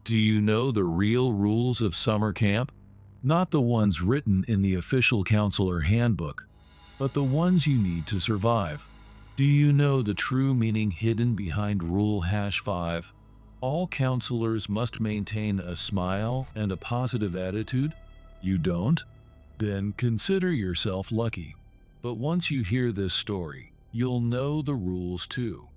Do you know the real rules of summer camp? Not the ones written in the official counselor handbook, but the ones you need to survive. Do you know the true meaning hidden behind Rule #5? All counselors must maintain a smile and a positive attitude? You don't? Then consider yourself lucky. But once you hear this story, you'll know the rules too.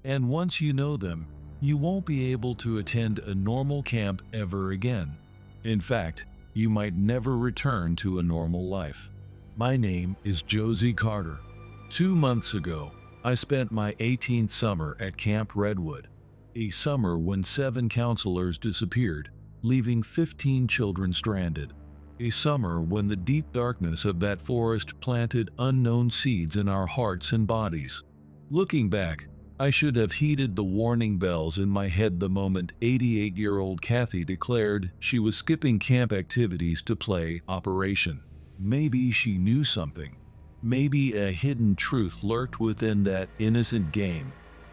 And once you know them, you won't be able to attend a normal camp ever again. In fact, you might never return to a normal life. My name is Josie Carter. 2 months ago, I spent my 18th summer at Camp Redwood, a summer when 7 counselors disappeared, leaving 15 children stranded. A summer when the deep darkness of that forest planted unknown seeds in our hearts and bodies. Looking back, I should have heeded the warning bells in my head the moment 88-year-old Kathy declared she was skipping camp activities to play Operation. Maybe she knew something. Maybe a hidden truth lurked within that innocent game.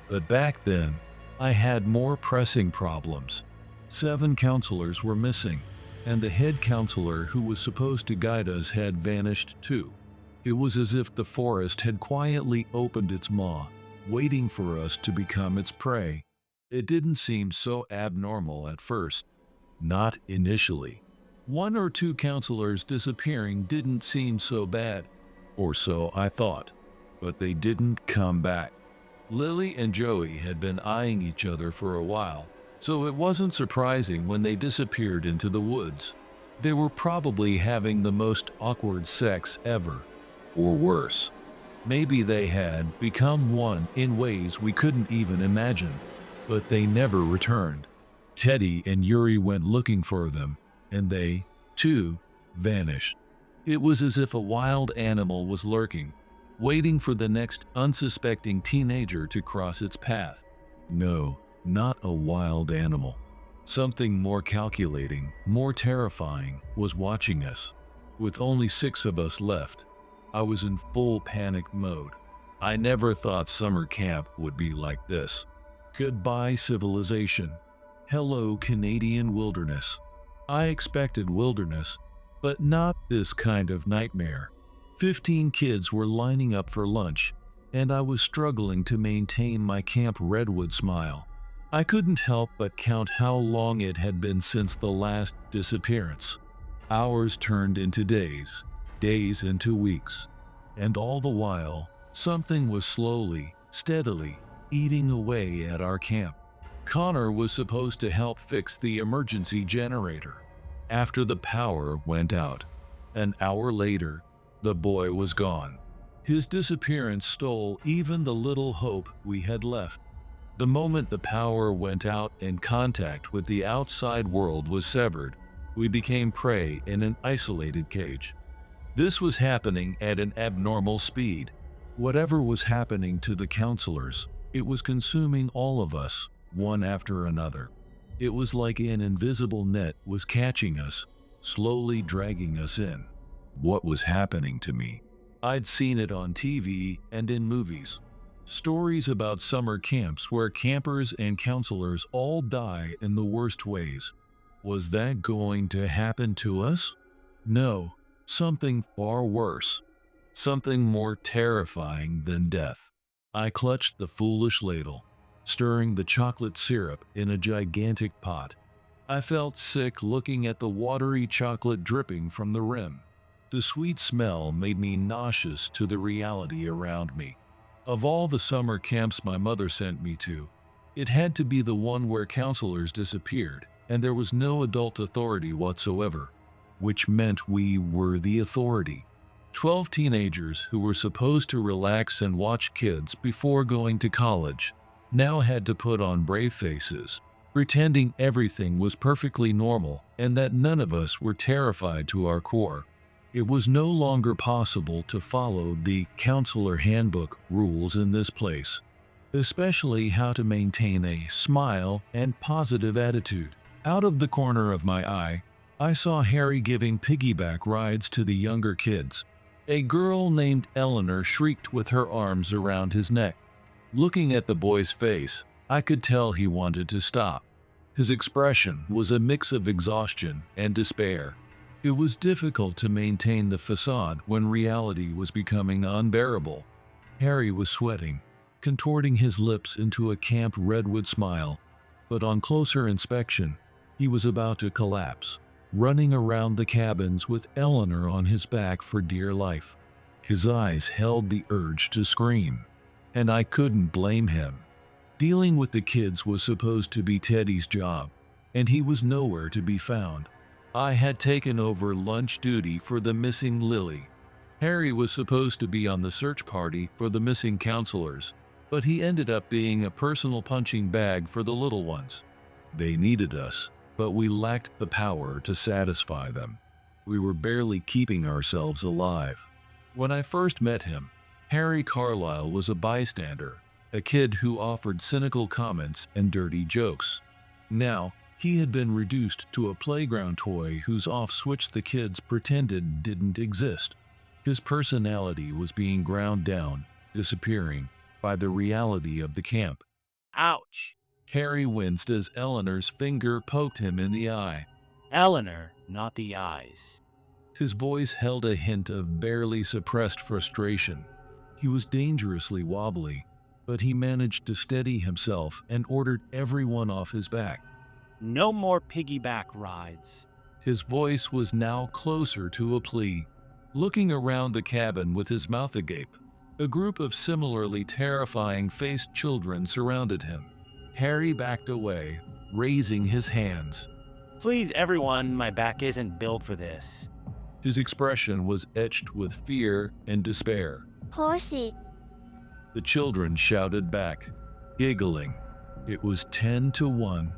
But back then, I had more pressing problems. 7 counselors were missing, and the head counselor who was supposed to guide us had vanished too. It was as if the forest had quietly opened its maw, waiting for us to become its prey. It didn't seem so abnormal at first. Not initially. 1 or 2 counselors disappearing didn't seem so bad, or so I thought, but they didn't come back. Lily and Joey had been eyeing each other for a while, so it wasn't surprising when they disappeared into the woods. They were probably having the most awkward sex ever, or worse. Maybe they had become one in ways we couldn't even imagine, but they never returned. Teddy and Yuri went looking for them, and they, too, vanished. It was as if a wild animal was lurking, waiting for the next unsuspecting teenager to cross its path. No, not a wild animal. Something more calculating, more terrifying, was watching us. With only 6 of us left, I was in full panic mode. I never thought summer camp would be like this. Goodbye, civilization. Hello, Canadian wilderness. I expected wilderness, but not this kind of nightmare. 15 kids were lining up for lunch, and I was struggling to maintain my Camp Redwood smile. I couldn't help but count how long it had been since the last disappearance. Hours turned into days, days into weeks, and all the while, something was slowly, steadily, eating away at our camp. Connor was supposed to help fix the emergency generator. After the power went out, an hour later, the boy was gone. His disappearance stole even the little hope we had left. The moment the power went out and contact with the outside world was severed, we became prey in an isolated cage. This was happening at an abnormal speed. Whatever was happening to the counselors, it was consuming all of us, one after another. It was like an invisible net was catching us, slowly dragging us in. What was happening to me? I'd seen it on TV and in movies. Stories about summer camps where campers and counselors all die in the worst ways. Was that going to happen to us? No, something far worse. Something more terrifying than death. I clutched the foolish ladle, stirring the chocolate syrup in a gigantic pot. I felt sick looking at the watery chocolate dripping from the rim. The sweet smell made me nauseous to the reality around me. Of all the summer camps my mother sent me to, it had to be the one where counselors disappeared and there was no adult authority whatsoever, which meant we were the authority. 12 teenagers who were supposed to relax and watch kids before going to college now had to put on brave faces, pretending everything was perfectly normal and that none of us were terrified to our core. It was no longer possible to follow the counselor handbook rules in this place, especially how to maintain a smile and positive attitude. Out of the corner of my eye, I saw Harry giving piggyback rides to the younger kids. A girl named Eleanor shrieked with her arms around his neck. Looking at the boy's face, I could tell he wanted to stop. His expression was a mix of exhaustion and despair. It was difficult to maintain the facade when reality was becoming unbearable. Harry was sweating, contorting his lips into a camp redwood smile, but on closer inspection, he was about to collapse, running around the cabins with Eleanor on his back for dear life. His eyes held the urge to scream, and I couldn't blame him. Dealing with the kids was supposed to be Teddy's job, and he was nowhere to be found. I had taken over lunch duty for the missing Lily. Harry was supposed to be on the search party for the missing counselors, but he ended up being a personal punching bag for the little ones. They needed us, but we lacked the power to satisfy them. We were barely keeping ourselves alive. When I first met him, Harry Carlyle was a bystander, a kid who offered cynical comments and dirty jokes. Now, he had been reduced to a playground toy whose off-switch the kids pretended didn't exist. His personality was being ground down, disappearing, by the reality of the camp. Ouch! Harry winced as Eleanor's finger poked him in the eye. Eleanor, not the eyes. His voice held a hint of barely suppressed frustration. He was dangerously wobbly, but he managed to steady himself and ordered everyone off his back. No more piggyback rides. His voice was now closer to a plea. Looking around the cabin with his mouth agape, a group of similarly terrifying-faced children surrounded him. Harry backed away, raising his hands. Please, everyone, my back isn't built for this. His expression was etched with fear and despair. Horsey. The children shouted back, giggling. It was 10-1.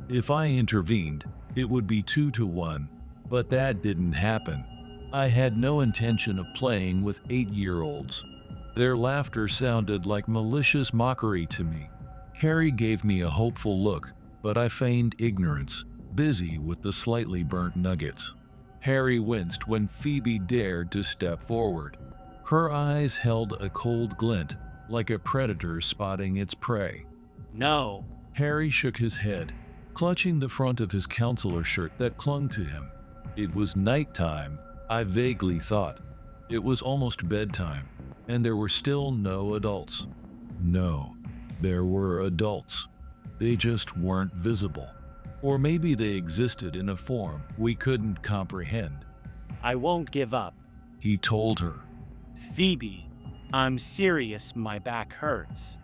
If I intervened, it would be 2-1, but that didn't happen. I had no intention of playing with 8-year-olds. Their laughter sounded like malicious mockery to me. Harry gave me a hopeful look, but I feigned ignorance, busy with the slightly burnt nuggets. Harry winced when Phoebe dared to step forward. Her eyes held a cold glint, like a predator spotting its prey. No. Harry shook his head, clutching the front of his counselor shirt that clung to him. It was nighttime, I vaguely thought. It was almost bedtime, and there were still no adults. No, there were adults. They just weren't visible. Or maybe they existed in a form we couldn't comprehend. I won't give up. He told her. Phoebe, I'm serious, my back hurts.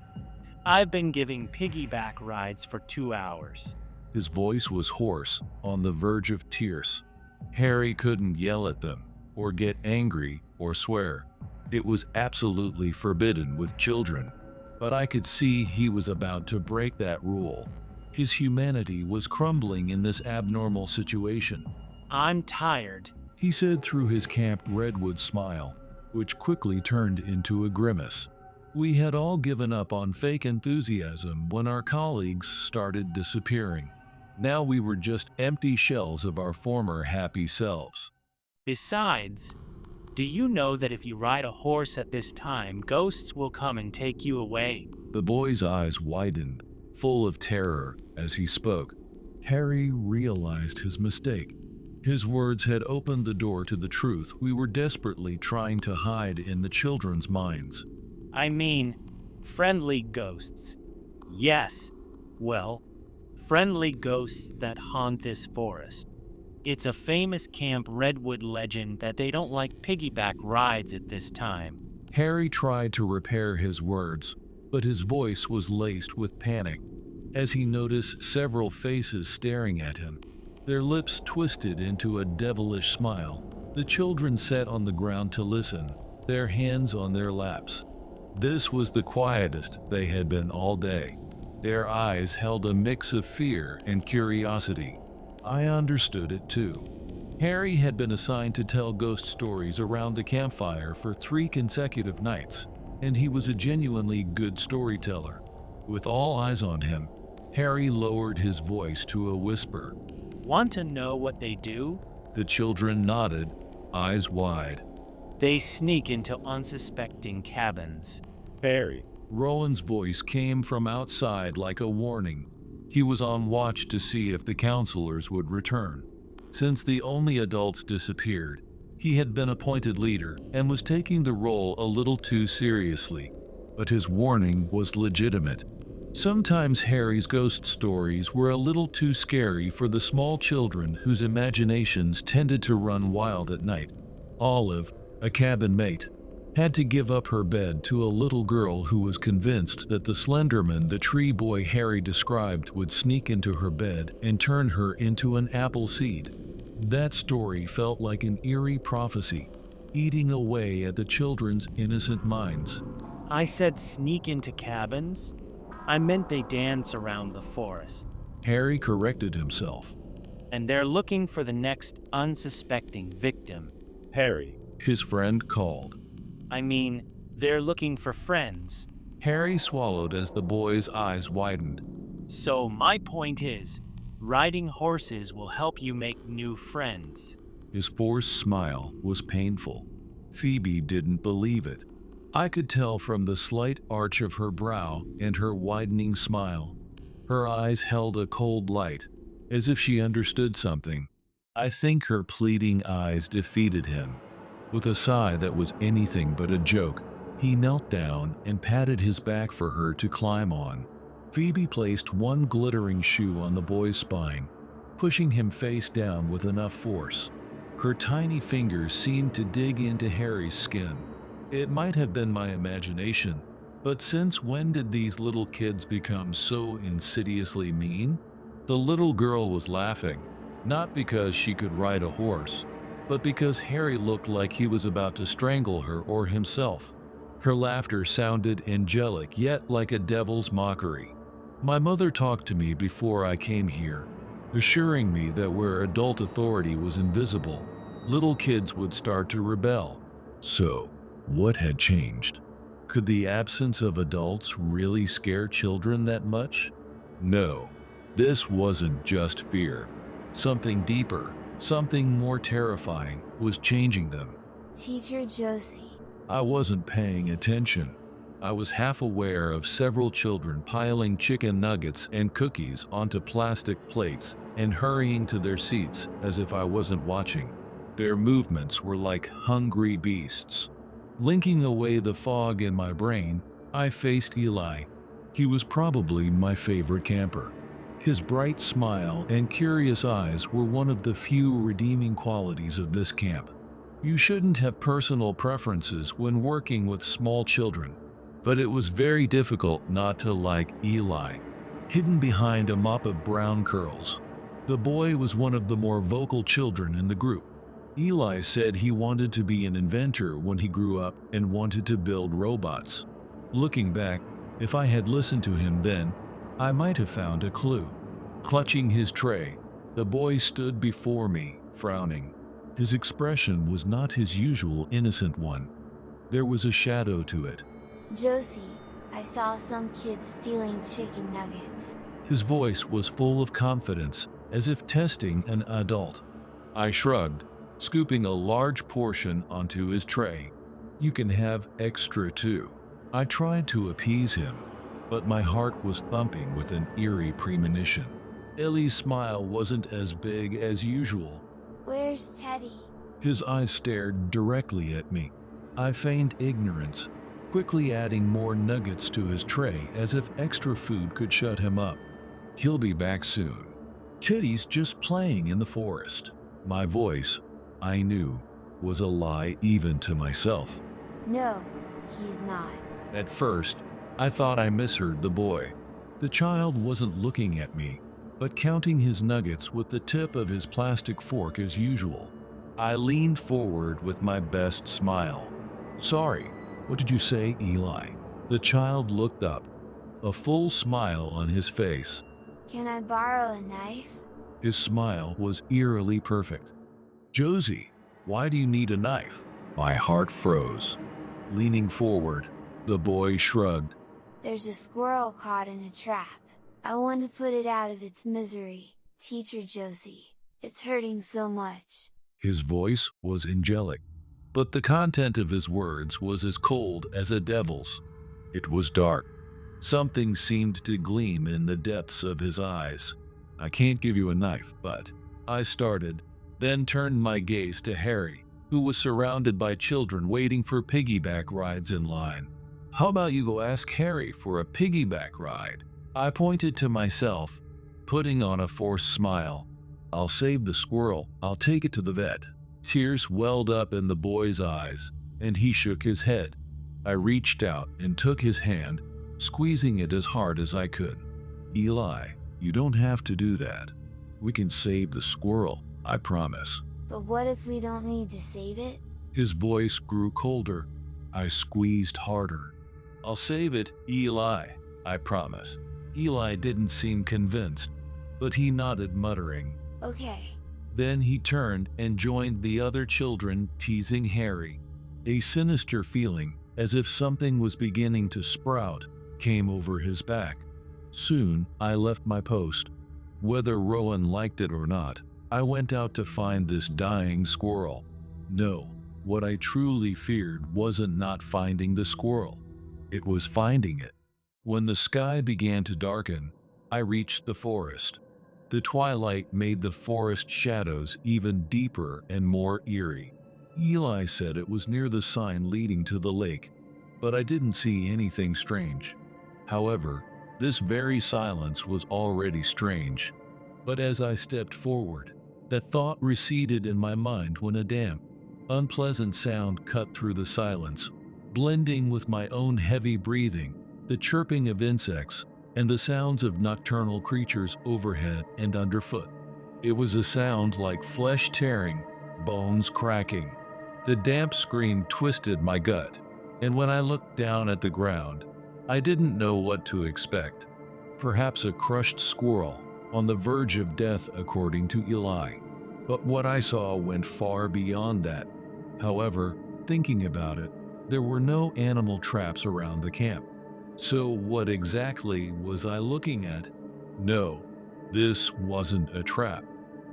I've been giving piggyback rides for 2 hours. His voice was hoarse, on the verge of tears. Harry couldn't yell at them, or get angry, or swear. It was absolutely forbidden with children. But I could see he was about to break that rule. His humanity was crumbling in this abnormal situation. I'm tired, he said through his camp redwood smile, which quickly turned into a grimace. We had all given up on fake enthusiasm when our colleagues started disappearing. Now we were just empty shells of our former happy selves. Besides, do you know that if you ride a horse at this time, ghosts will come and take you away? The boy's eyes widened, full of terror, as he spoke. Harry realized his mistake. His words had opened the door to the truth we were desperately trying to hide in the children's minds. I mean, friendly ghosts. Yes, well, friendly ghosts that haunt this forest. It's a famous Camp Redwood legend that they don't like piggyback rides at this time. Harry tried to repair his words, but his voice was laced with panic. As he noticed several faces staring at him, their lips twisted into a devilish smile, the children sat on the ground to listen, their hands on their laps. This was the quietest they had been all day. Their eyes held a mix of fear and curiosity. I understood it too. Harry had been assigned to tell ghost stories around the campfire for 3 consecutive nights, and he was a genuinely good storyteller. With all eyes on him, Harry lowered his voice to a whisper. Want to know what they do? The children nodded, eyes wide. They sneak into unsuspecting cabins. Harry. Rowan's voice came from outside like a warning. He was on watch to see if the counselors would return. Since the only adults disappeared, he had been appointed leader and was taking the role a little too seriously. But his warning was legitimate. Sometimes Harry's ghost stories were a little too scary for the small children whose imaginations tended to run wild at night. Olive, a cabin mate, had to give up her bed to a little girl who was convinced that the Slenderman the tree boy Harry described would sneak into her bed and turn her into an apple seed. That story felt like an eerie prophecy, eating away at the children's innocent minds. I said sneak into cabins. I meant they dance around the forest. Harry corrected himself. And they're looking for the next unsuspecting victim. Harry, His friend called. I mean, they're looking for friends. Harry swallowed as the boy's eyes widened. So my point is, riding horses will help you make new friends. His forced smile was painful. Phoebe didn't believe it. I could tell from the slight arch of her brow and her widening smile. Her eyes held a cold light, as if she understood something. I think her pleading eyes defeated him. With a sigh that was anything but a joke, he knelt down and patted his back for her to climb on. Phoebe placed one glittering shoe on the boy's spine, pushing him face down with enough force. Her tiny fingers seemed to dig into Harry's skin. It might have been my imagination, but since when did these little kids become so insidiously mean? The little girl was laughing, not because she could ride a horse, but because Harry looked like he was about to strangle her or himself. Her laughter sounded angelic, yet like a devil's mockery. My mother talked to me before I came here, assuring me that where adult authority was invisible, little kids would start to rebel. So, what had changed? Could the absence of adults really scare children that much? No, this wasn't just fear. Something deeper, something more terrifying was changing them. Teacher Josie. I wasn't paying attention. I was half aware of several children piling chicken nuggets and cookies onto plastic plates and hurrying to their seats as if I wasn't watching. Their movements were like hungry beasts. Linking away the fog in my brain, I faced Eli. He was probably my favorite camper. His bright smile and curious eyes were one of the few redeeming qualities of this camp. You shouldn't have personal preferences when working with small children, but it was very difficult not to like Eli. Hidden behind a mop of brown curls, the boy was one of the more vocal children in the group. Eli said he wanted to be an inventor when he grew up and wanted to build robots. Looking back, if I had listened to him then, I might have found a clue. Clutching his tray, the boy stood before me, frowning. His expression was not his usual innocent one. There was a shadow to it. Josie, I saw some kids stealing chicken nuggets. His voice was full of confidence, as if testing an adult. I shrugged, scooping a large portion onto his tray. You can have extra too. I tried to appease him, but my heart was thumping with an eerie premonition. Ellie's smile wasn't as big as usual. Where's Teddy? His eyes stared directly at me. I feigned ignorance, quickly adding more nuggets to his tray as if extra food could shut him up. He'll be back soon. Teddy's just playing in the forest. My voice, I knew, was a lie even to myself. No, he's not. At first, I thought I misheard the boy. The child wasn't looking at me, but counting his nuggets with the tip of his plastic fork as usual. I leaned forward with my best smile. Sorry, what did you say, Eli? The child looked up, a full smile on his face. Can I borrow a knife? His smile was eerily perfect. Josie, why do you need a knife? My heart froze. Leaning forward, the boy shrugged. There's a squirrel caught in a trap. I want to put it out of its misery, Teacher Josie. It's hurting so much. His voice was angelic, but the content of his words was as cold as a devil's. It was dark. Something seemed to gleam in the depths of his eyes. "I can't give you a knife, but," I started, then turned my gaze to Harry, who was surrounded by children waiting for piggyback rides in line. "How about you go ask Harry for a piggyback ride?" I pointed to myself, putting on a forced smile. "I'll save the squirrel. I'll take it to the vet." Tears welled up in the boy's eyes, and he shook his head. I reached out and took his hand, squeezing it as hard as I could. "Eli, you don't have to do that. We can save the squirrel, I promise." But what if we don't need to save it? His voice grew colder. I squeezed harder. "I'll save it, Eli, I promise." Eli didn't seem convinced, but he nodded, muttering, Okay. Then he turned and joined the other children, teasing Harry. A sinister feeling, as if something was beginning to sprout, came over his back. Soon, I left my post. Whether Rowan liked it or not, I went out to find this dying squirrel. No, what I truly feared wasn't not finding the squirrel. It was finding it. When the sky began to darken, I reached the forest. The twilight made the forest shadows even deeper and more eerie. Eli said it was near the sign leading to the lake, but I didn't see anything strange. However, this very silence was already strange. But as I stepped forward, that thought receded in my mind when a damp, unpleasant sound cut through the silence, blending with my own heavy breathing, the chirping of insects, and the sounds of nocturnal creatures overhead and underfoot. It was a sound like flesh tearing, bones cracking. The damp scream twisted my gut, and when I looked down at the ground, I didn't know what to expect. Perhaps a crushed squirrel, on the verge of death according to Eli. But what I saw went far beyond that. However, thinking about it, there were no animal traps around the camp. So what exactly was I looking at? No, this wasn't a trap.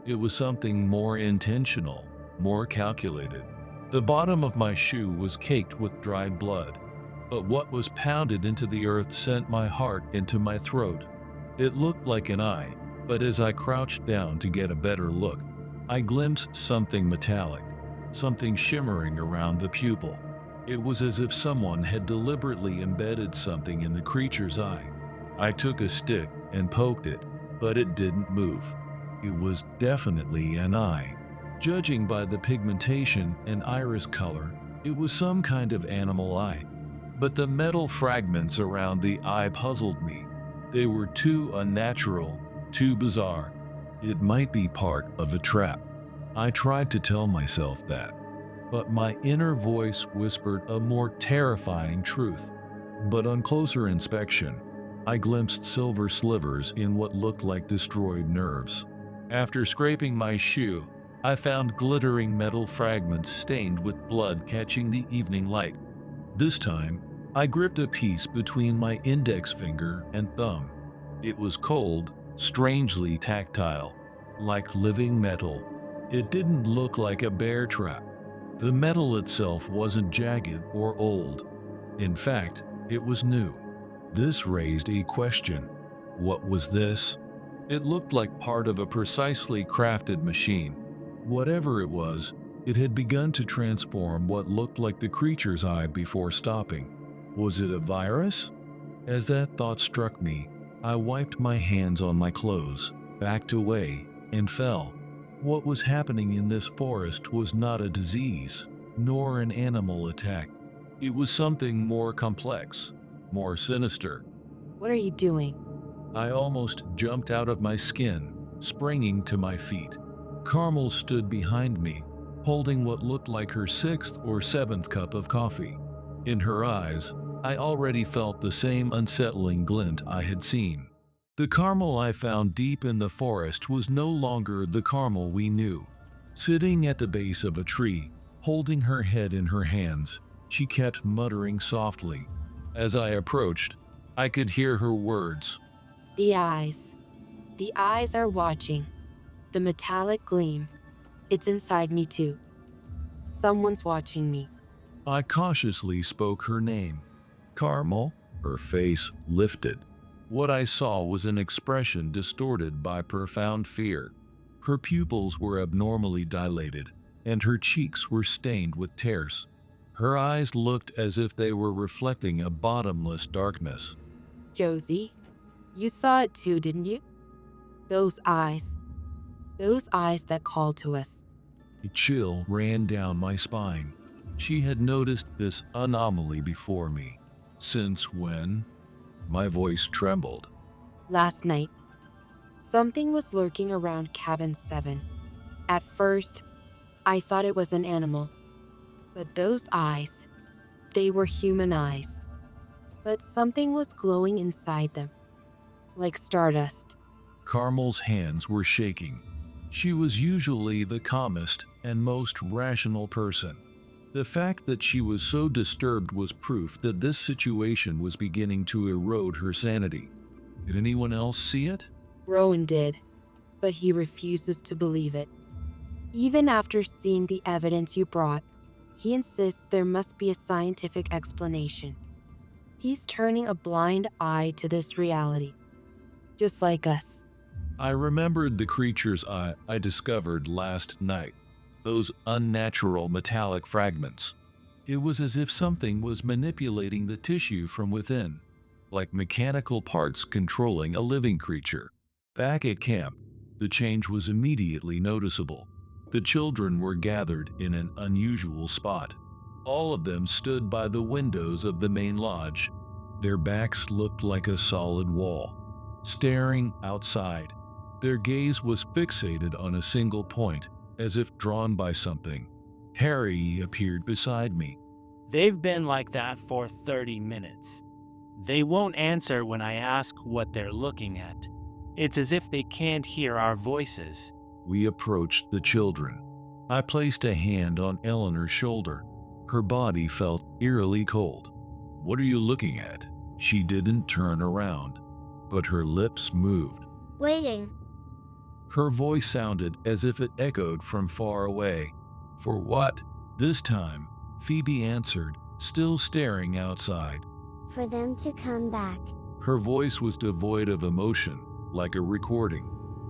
It was something more intentional, more calculated. The bottom of my shoe was caked with dried blood, but what was pounded into the earth sent my heart into my throat. It looked like an eye, but as I crouched down to get a better look, I glimpsed something metallic, something shimmering around the pupil. It was as if someone had deliberately embedded something in the creature's eye. I took a stick and poked it, but it didn't move. It was definitely an eye. Judging by the pigmentation and iris color, it was some kind of animal eye. But the metal fragments around the eye puzzled me. They were too unnatural, too bizarre. It might be part of a trap. I tried to tell myself that, but my inner voice whispered a more terrifying truth. But on closer inspection, I glimpsed silver slivers in what looked like destroyed nerves. After scraping my shoe, I found glittering metal fragments stained with blood catching the evening light. This time, I gripped a piece between my index finger and thumb. It was cold, strangely tactile, like living metal. It didn't look like a bear trap. The metal itself wasn't jagged or old. In fact, it was new. This raised a question. What was this? It looked like part of a precisely crafted machine. Whatever it was, it had begun to transform what looked like the creature's eye before stopping. Was it a virus? As that thought struck me, I wiped my hands on my clothes, backed away, and fell. What was happening in this forest was not a disease, nor an animal attack. It was something more complex, more sinister. What are you doing? I almost jumped out of my skin, springing to my feet. Carmel stood behind me, holding what looked like her 6th or 7th cup of coffee. In her eyes, I already felt the same unsettling glint I had seen. The Carmel I found deep in the forest was no longer the Carmel we knew. Sitting at the base of a tree, holding her head in her hands, she kept muttering softly. As I approached, I could hear her words. The eyes. The eyes are watching. The metallic gleam. It's inside me too. Someone's watching me. I cautiously spoke her name. Carmel? Her face lifted. What I saw was an expression distorted by profound fear. Her pupils were abnormally dilated, and her cheeks were stained with tears. Her eyes looked as if they were reflecting a bottomless darkness. Josie, you saw it too, didn't you? Those eyes that called to us. A chill ran down my spine. She had noticed this anomaly before me. Since when? My voice trembled. Last night, something was lurking around cabin 7. At first, I thought it was an animal. But those eyes, they were human eyes. But something was glowing inside them, like stardust. Carmel's hands were shaking. She was usually the calmest and most rational person. The fact that she was so disturbed was proof that this situation was beginning to erode her sanity. Did anyone else see it? Rowan did, but he refuses to believe it. Even after seeing the evidence you brought, he insists there must be a scientific explanation. He's turning a blind eye to this reality, just like us. I remembered the creature's eye I discovered last night. Those unnatural metallic fragments. It was as if something was manipulating the tissue from within, like mechanical parts controlling a living creature. Back at camp, the change was immediately noticeable. The children were gathered in an unusual spot. All of them stood by the windows of the main lodge. Their backs looked like a solid wall, staring outside. Their gaze was fixated on a single point, as if drawn by something. Harry appeared beside me. They've been like that for 30 minutes. They won't answer when I ask what they're looking at. It's as if they can't hear our voices. We approached the children. I placed a hand on Eleanor's shoulder. Her body felt eerily cold. "What are you looking at?" She didn't turn around, but her lips moved. Waiting. Her voice sounded as if it echoed from far away. "For what?" This time, Phoebe answered, still staring outside. For them to come back. Her voice was devoid of emotion, like a recording.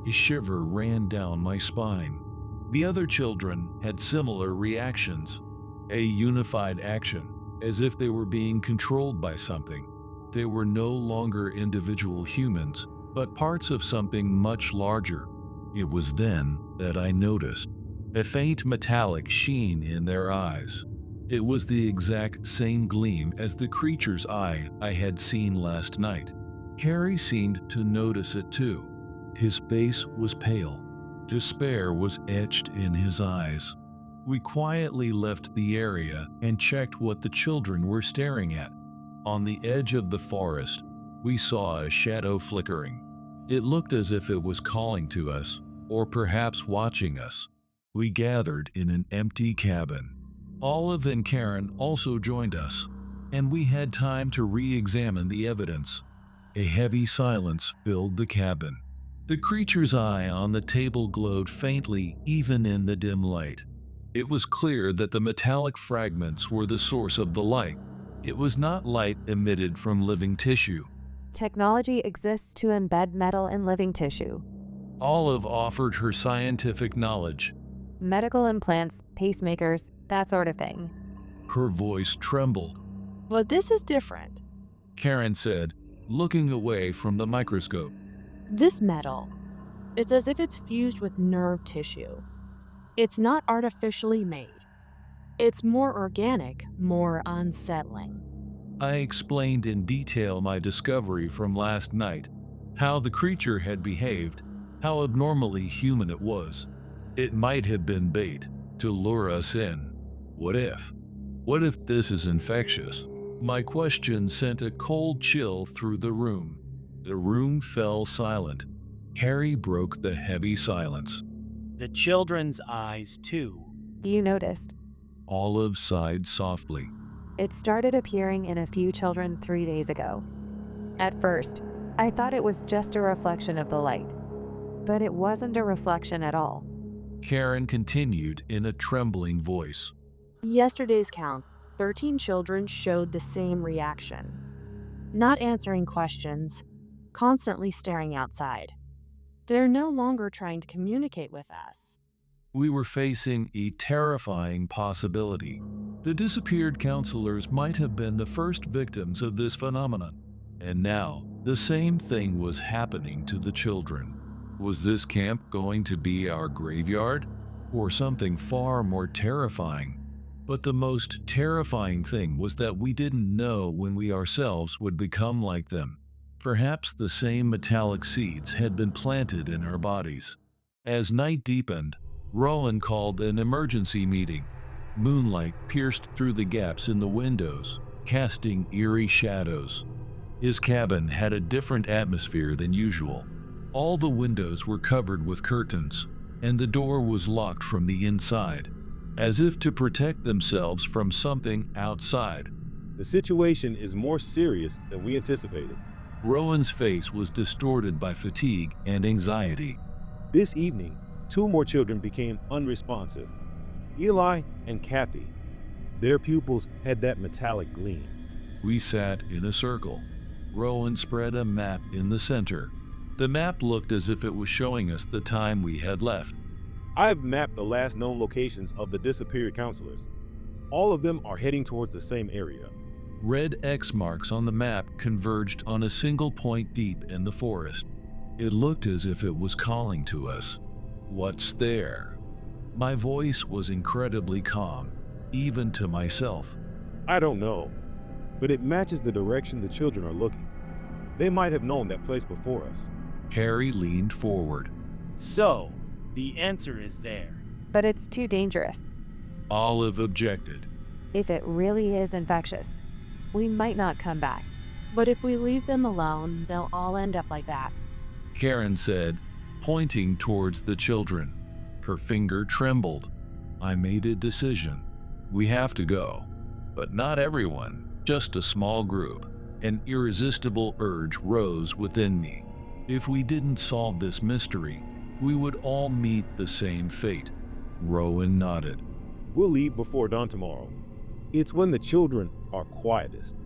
A shiver ran down my spine. The other children had similar reactions. A unified action, as if they were being controlled by something. They were no longer individual humans, but parts of something much larger. It was then that I noticed a faint metallic sheen in their eyes. It was the exact same gleam as the creature's eye I had seen last night. Harry seemed to notice it too. His face was pale. Despair was etched in his eyes. We quietly left the area and checked what the children were staring at. On the edge of the forest, we saw a shadow flickering. It looked as if it was calling to us, or perhaps watching us. We gathered in an empty cabin. Olive and Karen also joined us, and we had time to re-examine the evidence. A heavy silence filled the cabin. The creature's eye on the table glowed faintly even in the dim light. It was clear that the metallic fragments were the source of the light. It was not light emitted from living tissue. Technology exists to embed metal in living tissue. Olive offered her scientific knowledge. Medical implants, pacemakers, that sort of thing. Her voice trembled. But this is different. Karen said, looking away from the microscope. This metal, it's as if it's fused with nerve tissue. It's not artificially made. It's more organic, more unsettling. I explained in detail my discovery from last night, how the creature had behaved, how abnormally human it was. It might have been bait to lure us in. What if? What if this is infectious? My question sent a cold chill through the room. The room fell silent. Harry broke the heavy silence. The children's eyes, too. You noticed. Olive sighed softly. It started appearing in a few children 3 days ago. At first, I thought it was just a reflection of the light. But it wasn't a reflection at all. Karen continued in a trembling voice. Yesterday's count, 13 children showed the same reaction. not answering questions, constantly staring outside. They're no longer trying to communicate with us. We were facing a terrifying possibility. The disappeared counselors might have been the first victims of this phenomenon. And now, the same thing was happening to the children. Was this camp going to be our graveyard? Or something far more terrifying? But the most terrifying thing was that we didn't know when we ourselves would become like them. Perhaps the same metallic seeds had been planted in our bodies. As night deepened, Rowan called an emergency meeting. Moonlight pierced through the gaps in the windows, casting eerie shadows. His cabin had a different atmosphere than usual. All the windows were covered with curtains, and the door was locked from the inside, as if to protect themselves from something outside. The situation is more serious than we anticipated. Rowan's face was distorted by fatigue and anxiety. This evening, 2 more children became unresponsive. Eli and Kathy. Their pupils had that metallic gleam. We sat in a circle. Rowan spread a map in the center. The map looked as if it was showing us the time we had left. I have mapped the last known locations of the disappeared counselors. All of them are heading towards the same area. Red X marks on the map converged on a single point deep in the forest. It looked as if it was calling to us. What's there? My voice was incredibly calm, even to myself. I don't know, but it matches the direction the children are looking. They might have known that place before us. Harry leaned forward. So, the answer is there. But it's too dangerous. Olive objected. If it really is infectious, we might not come back. But if we leave them alone, they'll all end up like that. Karen said, pointing towards the children. Her finger trembled. I made a decision. We have to go. But not everyone, just a small group. An irresistible urge rose within me. If we didn't solve this mystery, we would all meet the same fate. Rowan nodded. We'll leave before dawn tomorrow. It's when the children are quietest.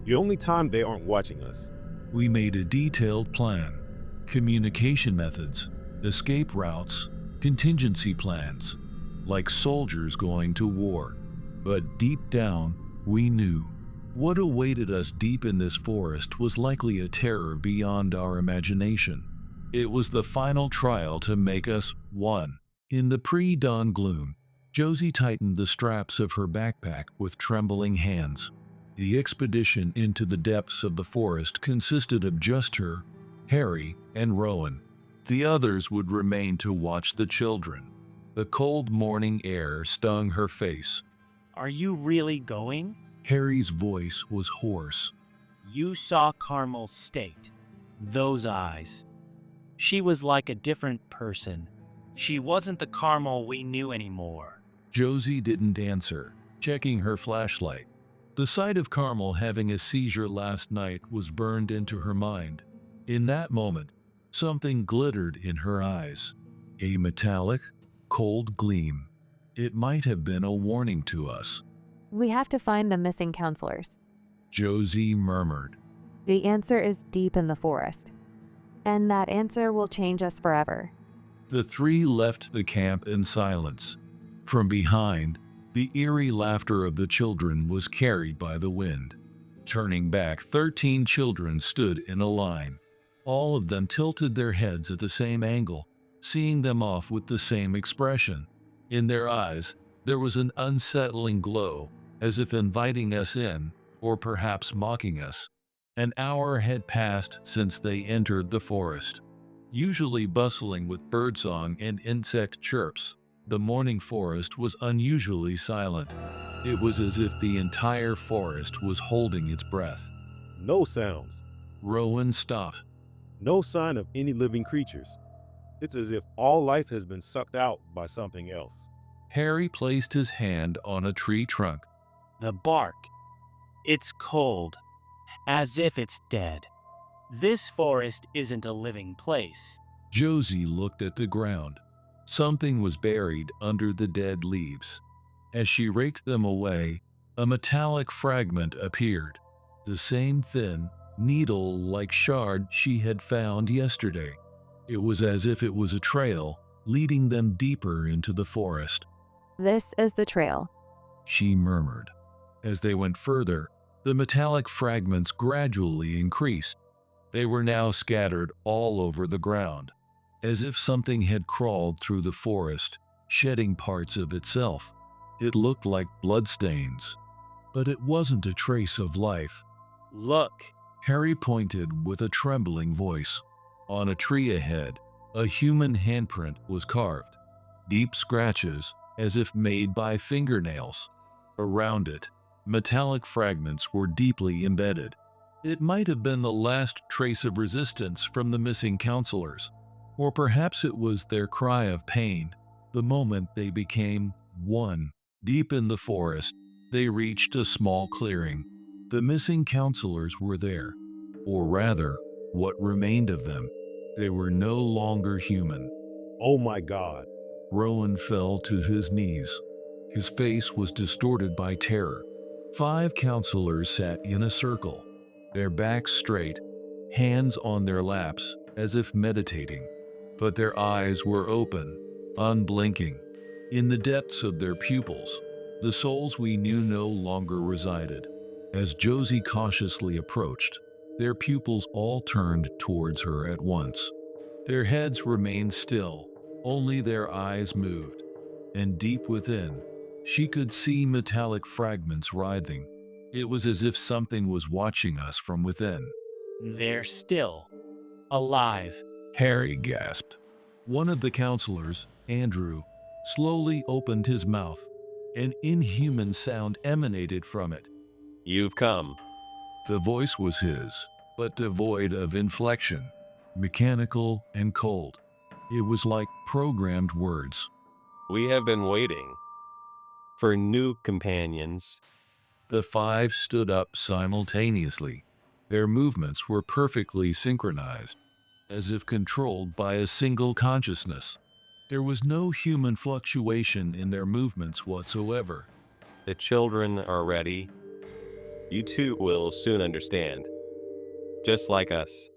The only time they aren't watching us. We made a detailed plan. Communication methods, escape routes, contingency plans, like soldiers going to war. But deep down, we knew what awaited us deep in this forest was likely a terror beyond our imagination. It was the final trial to make us one. In the pre-dawn gloom, Josie tightened the straps of her backpack with trembling hands. The expedition into the depths of the forest consisted of just her, Harry, and Rowan. The others would remain to watch the children. The cold morning air stung her face. Are you really going? Harry's voice was hoarse. You saw Carmel's state. Those eyes. She was like a different person. She wasn't the Carmel we knew anymore. Josie didn't answer, checking her flashlight. The sight of Carmel having a seizure last night was burned into her mind. In that moment, something glittered in her eyes. A metallic, cold gleam. It might have been a warning to us. We have to find the missing counselors. Josie murmured. The answer is deep in the forest. And that answer will change us forever. The 3 left the camp in silence. From behind, the eerie laughter of the children was carried by the wind. Turning back, 13 children stood in a line. All of them tilted their heads at the same angle, seeing them off with the same expression. In their eyes, there was an unsettling glow, as if inviting us in, or perhaps mocking us. An hour had passed since they entered the forest. Usually bustling with birdsong and insect chirps, the morning forest was unusually silent. It was as if the entire forest was holding its breath. No sounds. Rowan stopped. No sign of any living creatures. It's as if all life has been sucked out by something else. Harry placed his hand on a tree trunk. The bark. It's cold, as if it's dead. This forest isn't a living place. Josie looked at the ground. Something was buried under the dead leaves. As she raked them away, a metallic fragment appeared. the same thin, needle-like shard she had found yesterday. It was as if it was a trail leading them deeper into the forest. This is the trail. She murmured. As they went further, the metallic fragments gradually increased. They were now scattered all over the ground, as if something had crawled through the forest, shedding parts of itself. It looked like bloodstains, but it wasn't a trace of life. Look, Harry pointed with a trembling voice. On a tree ahead, a human handprint was carved, deep scratches as if made by fingernails. Around it, metallic fragments were deeply embedded. It might have been the last trace of resistance from the missing counselors, or perhaps it was their cry of pain, the moment they became one. Deep in the forest, they reached a small clearing. The missing counselors were there, or rather, what remained of them. They were no longer human. Oh my God. Rowan fell to his knees. His face was distorted by terror. 5 counselors sat in a circle, their backs straight, hands on their laps, as if meditating. But their eyes were open, unblinking. In the depths of their pupils, the souls we knew no longer resided. As Josie cautiously approached, their pupils all turned towards her at once. Their heads remained still, only their eyes moved, and deep within, she could see metallic fragments writhing. It was as if something was watching us from within. they're still alive. Harry gasped. One of the counselors, Andrew, slowly opened his mouth. An inhuman sound emanated from it. You've come. The voice was his, but devoid of inflection, mechanical and cold. It was like programmed words. We have been waiting for new companions. The 5 stood up simultaneously. Their movements were perfectly synchronized, as if controlled by a single consciousness. There was no human fluctuation in their movements whatsoever. The children are ready. You too will soon understand. Just like us.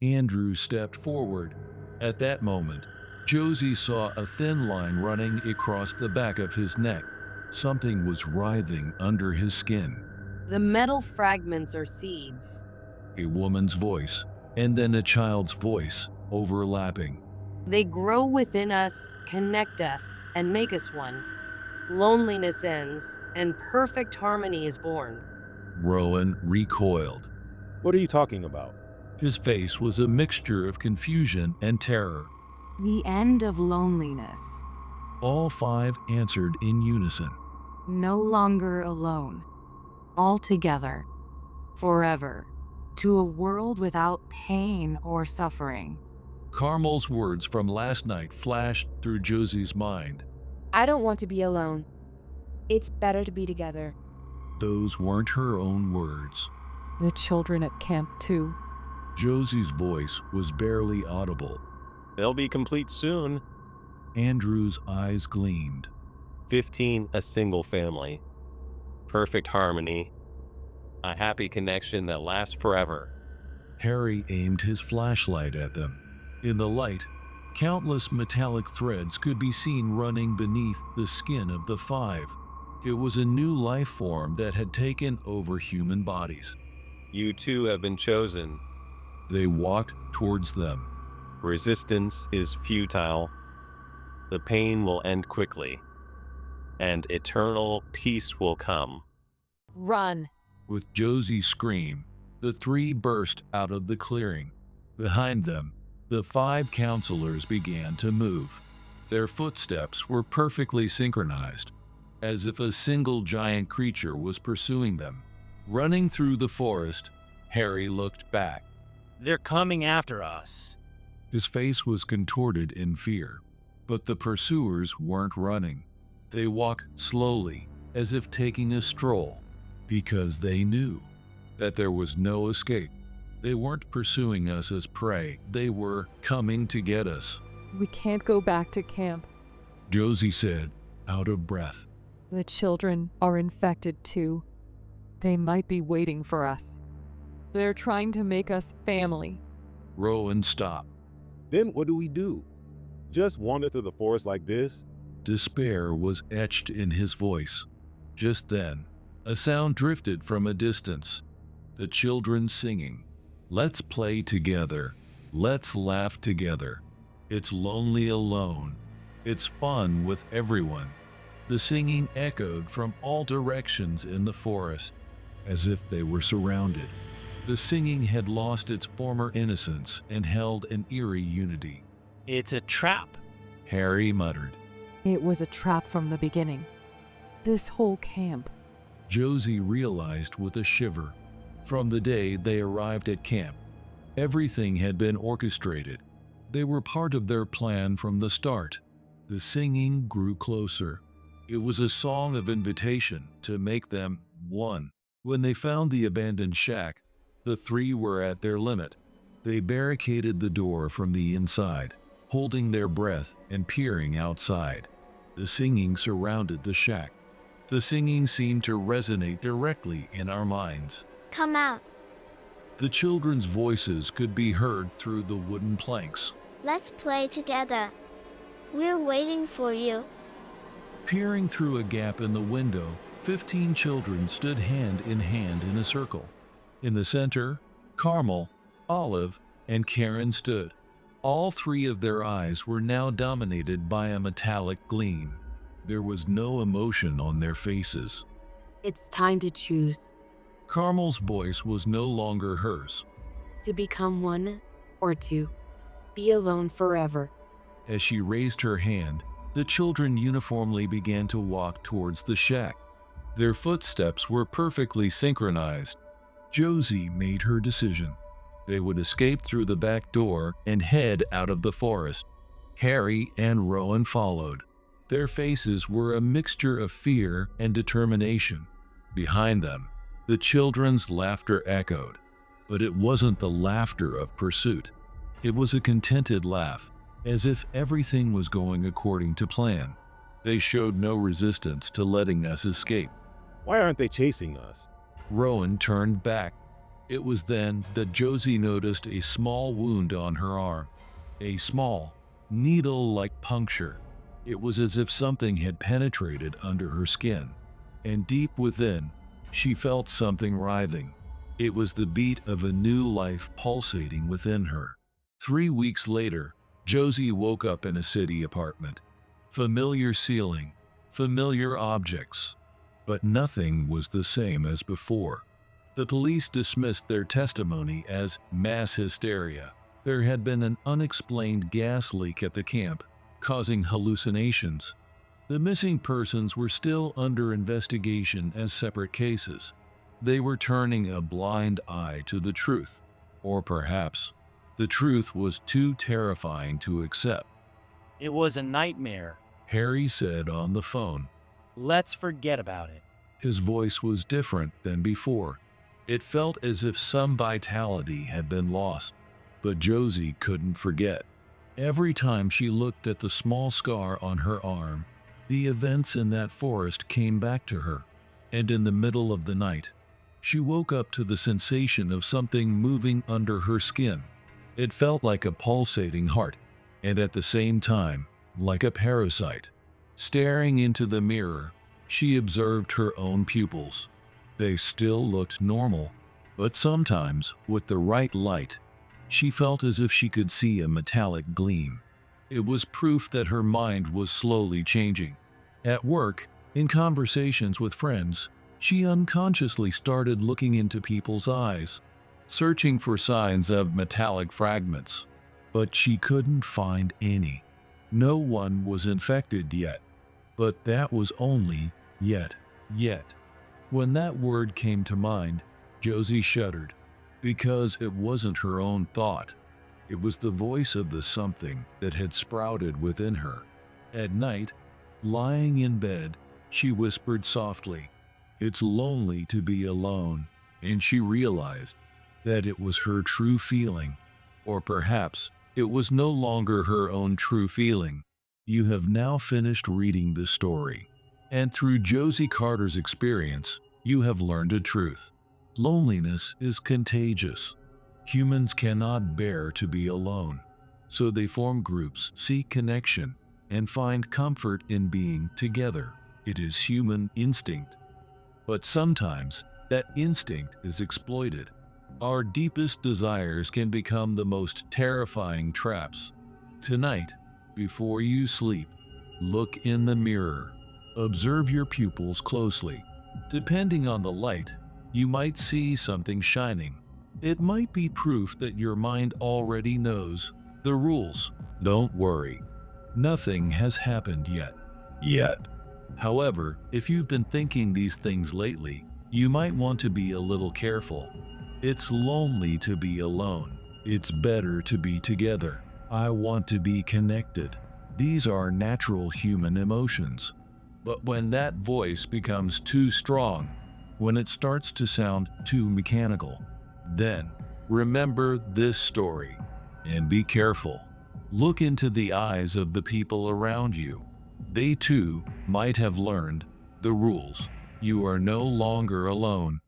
Andrew stepped forward. At that moment, Josie saw a thin line running across the back of his neck. Something was writhing under his skin. The metal fragments are seeds. A woman's voice, and then a child's voice, overlapping. They grow within us, connect us, and make us one. Loneliness ends, and perfect harmony is born. Rowan recoiled. What are you talking about? His face was a mixture of confusion and terror. The end of loneliness. All 5 answered in unison. No longer alone. All together. Forever. To a world without pain or suffering. Carmel's words from last night flashed through Josie's mind. I don't want to be alone. It's better to be together. Those weren't her own words. The children at camp too. Josie's voice was barely audible. They'll be complete soon. Andrew's eyes gleamed. 15, a single family. Perfect harmony. A happy connection that lasts forever. Harry aimed his flashlight at them. In the light, countless metallic threads could be seen running beneath the skin of the 5. It was a new life form that had taken over human bodies. You too have been chosen. They walked towards them. Resistance is futile. The pain will end quickly, and eternal peace will come. Run. With Josie's scream, the 3 burst out of the clearing. Behind them, the 5 counselors began to move. Their footsteps were perfectly synchronized, as if a single giant creature was pursuing them. Running through the forest, Harry looked back. They're coming after us. His face was contorted in fear, but the pursuers weren't running. They walked slowly, as if taking a stroll, because they knew that there was no escape. They weren't pursuing us as prey, they were coming to get us. We can't go back to camp. Josie said, out of breath. The children are infected too. They might be waiting for us. They're trying to make us family. Rowan stopped. Then what do we do? Just wander through the forest like this? Despair was etched in his voice. Just then, a sound drifted from a distance. The children singing. Let's play together. Let's laugh together. It's lonely alone. It's fun with everyone. The singing echoed from all directions in the forest, as if they were surrounded. The singing had lost its former innocence and held an eerie unity. It's a trap. Harry muttered. It was a trap from the beginning. This whole camp. Josie realized with a shiver. From the day they arrived at camp, everything had been orchestrated. They were part of their plan from the start. The singing grew closer. It was a song of invitation to make them one. When they found the abandoned shack, the three were at their limit. They barricaded the door from the inside, holding their breath and peering outside. The singing surrounded the shack. The singing seemed to resonate directly in our minds. Come out. The children's voices could be heard through the wooden planks. Let's play together. We're waiting for you. Peering through a gap in the window, 15 children stood hand in a circle. In the center, Carmel, Olive, and Karen stood. All three of their eyes were now dominated by a metallic gleam. There was no emotion on their faces. It's time to choose. Carmel's voice was no longer hers. To become one or to be alone forever. As she raised her hand, the children uniformly began to walk towards the shack. Their footsteps were perfectly synchronized. Josie made her decision. They would escape through the back door and head out of the forest. Harry and Rowan followed. Their faces were a mixture of fear and determination. Behind them, the children's laughter echoed. But it wasn't the laughter of pursuit. It was a contented laugh, as if everything was going according to plan. They showed no resistance to letting us escape. Why aren't they chasing us? Rowan turned back. It was then that Josie noticed a small wound on her arm. A small, needle-like puncture. It was as if something had penetrated under her skin. And deep within, she felt something writhing. It was the beat of a new life pulsating within her. 3 weeks later, Josie woke up in a city apartment. Familiar ceiling, familiar objects. But nothing was the same as before. The police dismissed their testimony as mass hysteria. There had been an unexplained gas leak at the camp, causing hallucinations. The missing persons were still under investigation as separate cases. They were turning a blind eye to the truth. Or perhaps, the truth was too terrifying to accept. It was a nightmare. Harry said on the phone. Let's forget about it. His voice was different than before. It felt as if some vitality had been lost. But Josie couldn't forget. Every time she looked at the small scar on her arm, the events in that forest came back to her. And in the middle of the night, she woke up to the sensation of something moving under her skin. It felt like a pulsating heart, and at the same time, like a parasite. Staring into the mirror, she observed her own pupils. They still looked normal, but sometimes, with the right light, she felt as if she could see a metallic gleam. It was proof that her mind was slowly changing. At work, in conversations with friends, she unconsciously started looking into people's eyes, searching for signs of metallic fragments. But she couldn't find any. No one was infected yet. But that was only yet. When that word came to mind, Josie shuddered, because it wasn't her own thought. It was the voice of the something that had sprouted within her. At night, lying in bed, she whispered softly, "It's lonely to be alone," and she realized that it was her true feeling. Or perhaps it was no longer her own true feeling. You have now finished reading the story, and through Josie Carter's experience, you have learned a truth. Loneliness is contagious. Humans cannot bear to be alone, so they form groups, seek connection, and find comfort in being together. It is human instinct. But sometimes, that instinct is exploited. Our deepest desires can become the most terrifying traps. Tonight, before you sleep, look in the mirror. Observe your pupils closely. Depending on the light, you might see something shining. It might be proof that your mind already knows the rules. Don't worry. Nothing has happened yet. However, if you've been thinking these things lately, you might want to be a little careful. It's lonely to be alone. It's better to be together. I want to be connected. These are natural human emotions. But when that voice becomes too strong, when it starts to sound too mechanical, then remember this story and be careful. Look into the eyes of the people around you. They too might have learned the rules. You are no longer alone.